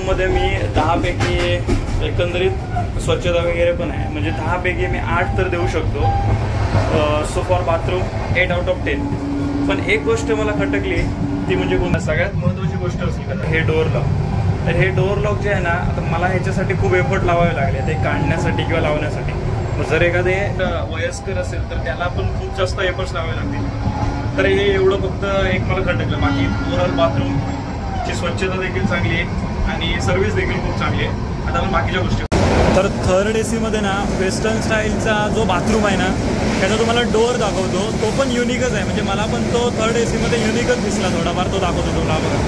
बाथरूममध्ये मी 10 पैकी एकंदरीत स्वच्छता वगैरे पण आहे, म्हणजे 10 पैकी मी 8 तर देऊ शकतो. So for bathroom 8 out of 10. पण एक गोष्ट मला खटकली ती म्हणजे कोणती सगळ्यात महत्त्वाची गोष्ट असेल का हे डोअर लॉक. तर हे डोअर लॉक जे आहे ना, आता मला ह्याच्यासाठी खूप एफर्ट लावावे लागले ते काढण्यासाठी किंवा लावण्यासाठी. जर एखादे वयस्कर असेल तर त्याला पण खूप जास्त एफर्ट्स लावावे लागतील. तर हे एवढं फक्त एक मला खटकलं. बाकी ओव्हरऑल बाथरूमची स्वच्छता देखील चांगली आहे आणि सर्व्हिस देखील खूप चांगली आहे. आता आपण बाकीच्या गोष्टी. तर थर्ड AC मध्ये ना वेस्टर्न स्टाईलचा जो बाथरूम आहे ना त्याचा तुम्हाला डोअर दाखवतो. तो पण युनिकच आहे, म्हणजे मला पण तो थर्ड AC मध्ये युनिकच दिसला थोडाफार. तो दाखवतो तुला बघा.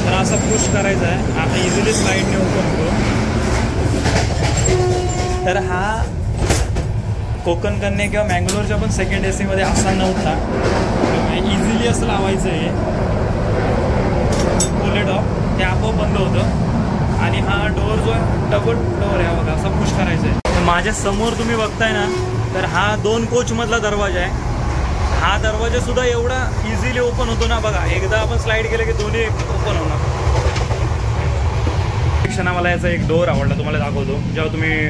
तर असा पुश करायचा आहे, आता इझिली स्लाईडने ओपन होतो. तर हा कोकण कन्या किंवा मँगलोरच्या पण सेकंड AC मध्ये असा नव्हता. इझिली असं लावायचं आहे पुलेट ऑफ, ते आपोआप बंद होतं. आणि हा डोअर जो आहे डबल डोअर आहे बघा, असा पुश करायचा आहे. माझ्या समोर तुम्ही बघताय ना, तर हा 2 कोचमधला दरवाजा आहे. हा दरवाजा सुद्धा एवढा इझिली ओपन होतो ना बघा. एकदा आपण स्लाईड केलं की दोन्ही ओपन होणार. क्षणा मला याचा एक डोअर आवडला, तुम्हाला दाखवतो. जेव्हा तुम्ही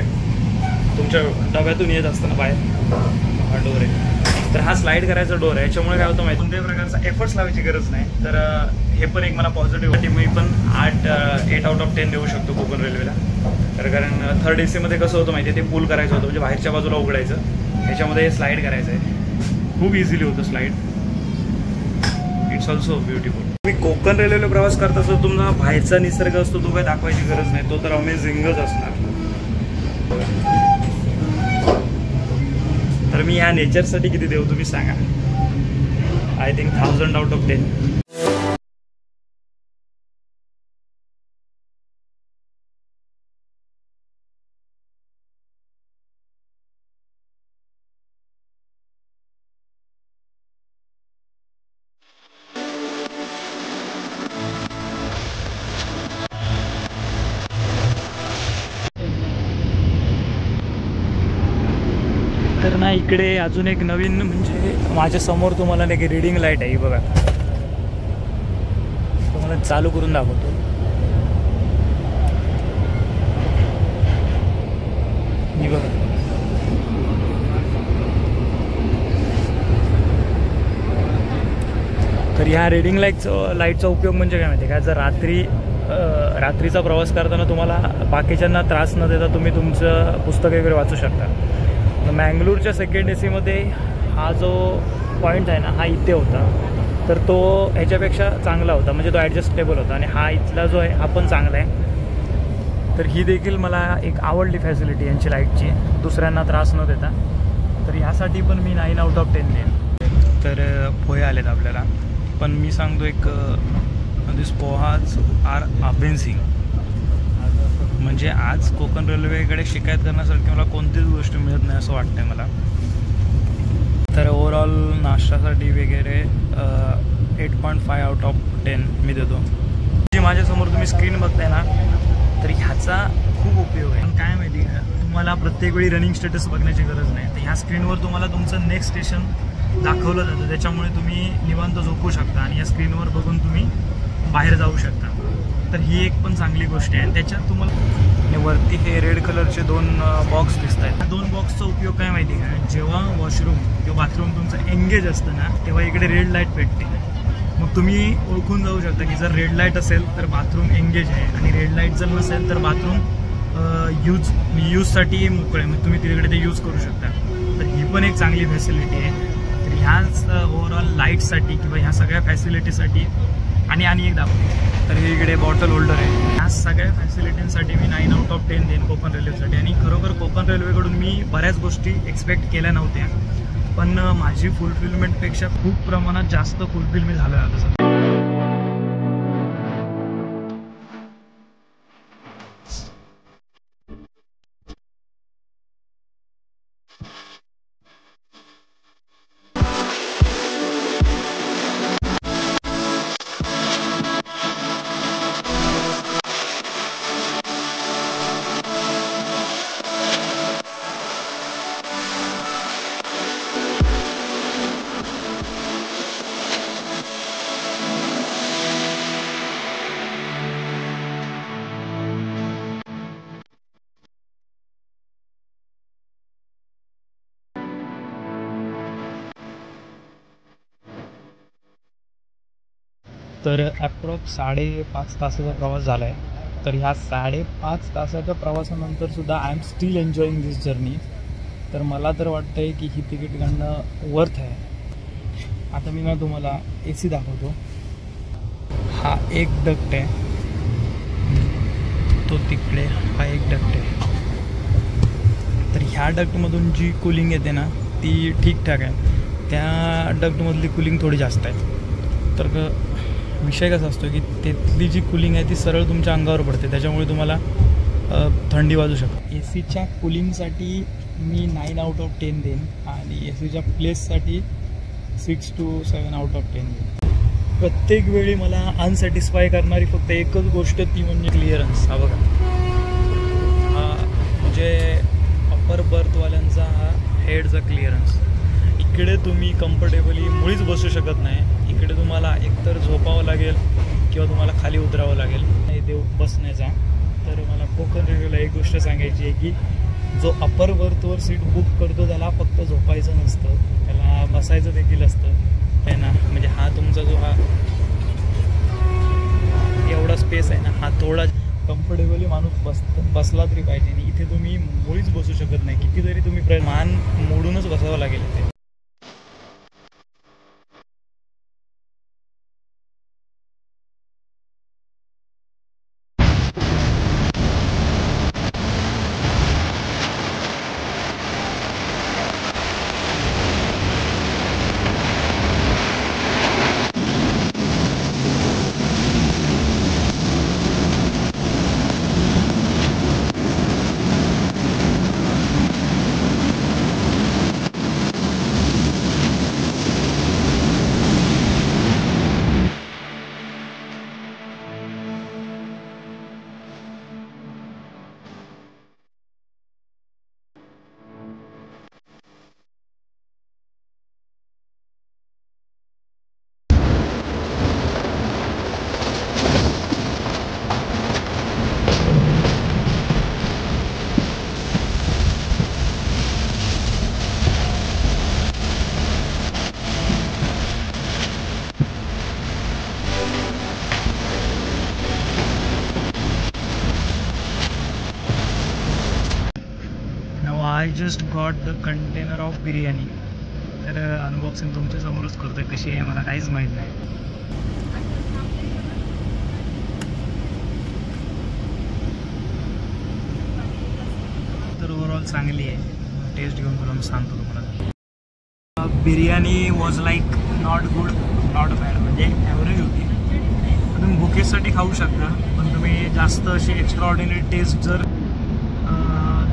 तुमच्या डब्यातून येत असताना बाहेर हा डोअर आहे. तर हा स्लाईड करायचा डोअर आहे. याच्यामुळे काय होतं माहिती, कोणत्याही प्रकारचा एफर्ट्स लावायची गरज नाही. तर हे पण एक मला पॉझिटिव्ह. मी पण 8 आउट ऑफ 10 देऊ शकतो कोकण रेल्वेला. तर कारण थर्ड AC मध्ये कसं होतं माहिती आहे, ते पूल करायचं होतं, म्हणजे बाहेरच्या बाजूला उघडायचं. ह्याच्यामध्ये हे स्लाईड करायचं आहे, खूप इझिली होतं स्लाईड. It's also beautiful. तुम्ही कोकण रेल्वेला प्रवास करता असं तुमचा बाहेरचा निसर्ग असतो, तो काही दाखवायची गरज नाही, तो तर अमेझिंगच असणार. तर मी ह्या नेचरसाठी किती देऊ तुम्ही सांगा. I think 1000 out of 10. तर ना इकडे अजून एक नवीन, म्हणजे माझ्या समोर तुम्हाला नाही की रीडिंग लाईट आहे बघा. तुम्हाला चालू करून दाखवतो. ही बघा. तर ह्या रीडिंग लाईटचा उपयोग म्हणजे काय माहिती आहे का, जर रात्रीचा प्रवास करताना तुम्हाला बाकीच्यांना त्रास न देता तुम्ही तुमचं पुस्तक वगैरे वाचू शकता. मँगलोरच्या सेकंड AC मध्ये हा जो पॉईंट आहे ना, हा इथे होता. तर तो ह्याच्यापेक्षा चांगला होता, म्हणजे तो ॲडजस्टेबल होता. आणि हा इथला जो आहे हा पण चांगला आहे. तर ही देखील मला एक आवडली फॅसिलिटी यांची लाईटची, दुसऱ्यांना त्रास न देता. तर ह्यासाठी पण मी 9 आउट ऑफ 10 देईन. तर पोहे आलेत आपल्याला, पण मी सांगतो एक दिस पोहाज आर अमेझिंग. म्हणजे आज कोकण रेल्वेकडे शिकायत करण्यासारखी मला कोणतीच गोष्ट मिळत नाही असं वाटतंय मला. तर ओव्हरऑल नाश्त्यासाठी वगैरे 8.5 आउट ऑफ 10 मी देतो. जी माझ्यासमोर तुम्ही स्क्रीन बघताय ना, तर ह्याचा खूप उपयोग आहे. काय माहिती का, तुम्हाला प्रत्येक वेळी रनिंग स्टेटस बघण्याची गरज नाही. तर ह्या स्क्रीनवर तुम्हाला तुमचं नेक्स्ट स्टेशन दाखवलं जातं, त्याच्यामुळे तुम्ही निवांत झोपू शकता आणि या स्क्रीनवर बघून तुम्ही बाहेर जाऊ शकता. तर ही एक पण चांगली गोष्ट आहे. आणि त्याच्यात तुम्हाला वरती हे रेड कलरचे 2 बॉक्स दिसत आहेत. या 2 बॉक्सचा उपयोग काय माहिती आहे का, जेव्हा वॉशरूम किंवा बाथरूम तुमचं एंगेज असतं ना, तेव्हा इकडे रेड लाईट पेटते. मग तुम्ही ओळखून जाऊ शकता की जर रेड लाईट असेल तर बाथरूम एंगेज आहे, आणि रेड लाईट जर नसेल तर बाथरूम यूजसाठी मोकळे, मग तुम्ही तिकडे ते यूज करू शकता. तर ही पण एक चांगली फॅसिलिटी आहे. तर ह्याच ओव्हरऑल लाईटसाठी किंवा ह्या सगळ्या फॅसिलिटीसाठी आणि एक दाखवतो. तर हे इकडे बॉटल होल्डर आहे. ह्या सगळ्या फॅसिलिटींसाठी मी 9 आउट ऑफ 10 देईन कोकण रेल्वेसाठी. आणि खरोखर कोकण रेल्वेकडून मी बऱ्याच गोष्टी एक्सपेक्ट केल्या नव्हत्या, पण माझी फुलफिलमेंटपेक्षा खूप प्रमाणात जास्त फुलफिल मी झालो आहे आता. तर ॲप्रॉक्स 5.5 तासाचा प्रवास झाला आहे. तर ह्या 5.5 तासाच्या प्रवासानंतरसुद्धा I am still enjoying this journey. तर मला तर वाटतं आहे की ही तिकीट काढणं वर्थ आहे. आता मी ना तुम्हाला AC दाखवतो. हा एक डक्ट आहे, तो तिकडे हा एक डक्ट आहे. तर ह्या डक्टमधून जी कूलिंग येते ना ती ठीकठाक आहे. त्या डक्टमधली कूलिंग थोडी जास्त आहे. तर विषय कसा असतो की तिथली जी कूलिंग आहे ती सरळ तुमच्या अंगावर पडते, त्याच्यामुळे तुम्हाला थंडी वाजू शकते. ACच्या कूलिंगसाठी मी 9 आउट ऑफ 10 देईन आणि ACच्या प्लेससाठी 6 to 7 आउट ऑफ 10 देईन. प्रत्येक वेळी मला अनसॅटिस्फाय करणारी फक्त एकच गोष्ट ती म्हणजे क्लिअरन्स. हा बघा, हा म्हणजे अपर बर्थवाल्यांचा हा हेडचा क्लिअरन्स. इकडे तुम्ही कम्फर्टेबली मुळीच बसू शकत नाही. इकडे तुम्हाला एकतर झोपावं लागेल किंवा तुम्हाला खाली उतरावं लागेल इथे बसण्याचा. तर मला कोकण रेल्वेला एक गोष्ट सांगायची आहे की जो अपर बर्थवर सीट बुक करतो त्याला फक्त झोपायचं नसतं, त्याला बसायचं देखील असतं आहे ना. म्हणजे हा तुमचा जो हा एवढा स्पेस आहे ना, हा थोडा कम्फर्टेबली माणूस बसला तरी पाहिजे. आणि इथे तुम्ही मुळीच बसू शकत नाही. कितीतरी तुम्ही मान मोडूनच बसावं लागेल इथे. I just got the container of biryani. तर अनबॉक्सिंग तुमच्या समोरच करतोय. कशी आहे मला काहीच माहीत नाही. तर ओव्हरऑल चांगली आहे. टेस्ट घेऊन तुला मी सांगतो तुम्हाला. Biryani was like not good not bad, म्हणजे ॲव्हरेज होती. तुम्ही भुकेसाठी खाऊ शकता, पण तुम्ही जास्त अशी एक्स्ट्रा ऑर्डिनरी टेस्ट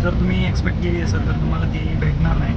जर तुम्ही एक्सपेक्ट केली असेल तर तुम्हाला ती भेटणार नाही.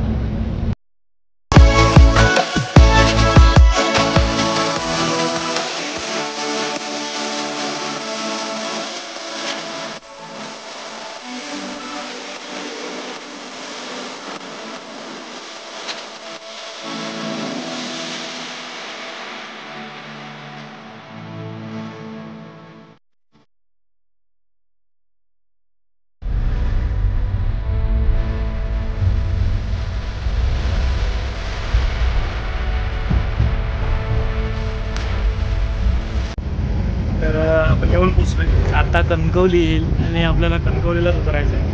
येऊन पोचलोय आता कणकवली येईल आणि आपल्याला कणकवलीलाच उतरायचं आहे.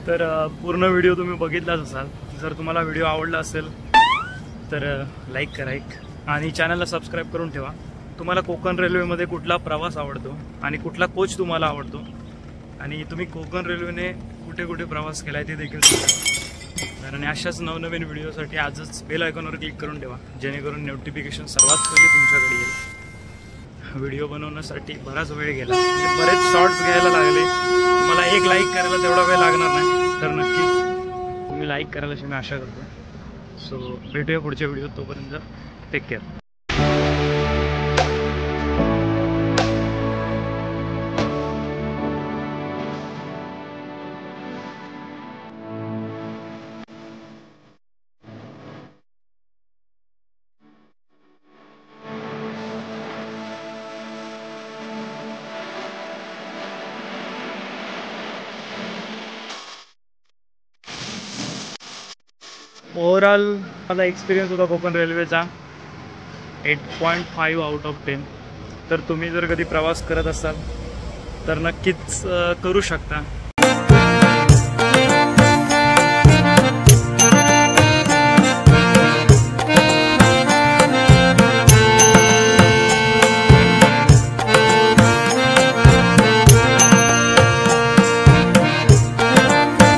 तर पूर्ण व्हिडिओ तुम्ही बघितलाच असाल. जर तुम्हाला व्हिडिओ आवडला असेल तर लाईक करा आणि चॅनलला सबस्क्राईब करून ठेवा. तुम्हाला कोकण रेल्वेमध्ये कुठला प्रवास आवडतो आणि कुठला कोच तुम्हाला आवडतो आणि तुम्ही कोकण रेल्वेने कुठे कुठे प्रवास केला आहे ते देखील सांगा. आणि अशाच नवनवीन व्हिडिओसाठी आजच बेल आयकॉनवर क्लिक करून ठेवा, जेणेकरून नोटिफिकेशन सर्वात पहिले तुमच्याकडे येईल. व्हिडिओ बनवण्यासाठी बराच वेळ गेला, म्हणजे बरेच शॉर्ट्स घ्यायला लागले. मला एक लाईक करायला तेवढा वेळ लागणार नाही, तर नक्कीच तुम्ही लाईक करायला अशी मी आशा करतो. सो भेटूया पुढच्या व्हिडिओत. तोपर्यंत टेक केअर. ओव्हरऑल माझा एक्सपिरियन्स होता कोकण रेल्वेचा 8.5 आउट ऑफ 10. तर तुम्ही जर कधी प्रवास करत असाल तर नक्कीच करू शकता.